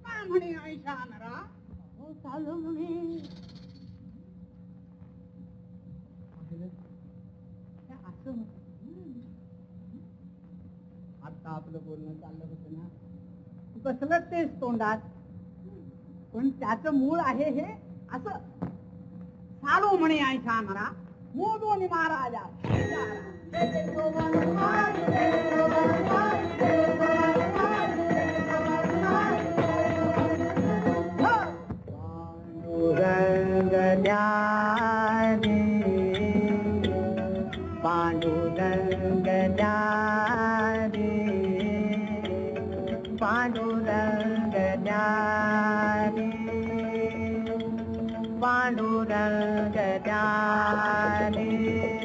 काय म्हणे ऐशा नरा हो चालू म्हणे असं आता आपलं बोलणं चाललं होतं ना बसलं तेच तोंडात पण त्याचं मूळ आहे हे असं चालू म्हणे ऐशा नरा मोदोनी महाराजा पांडुरंग रे पांडुरंग रे पांडुरंग रे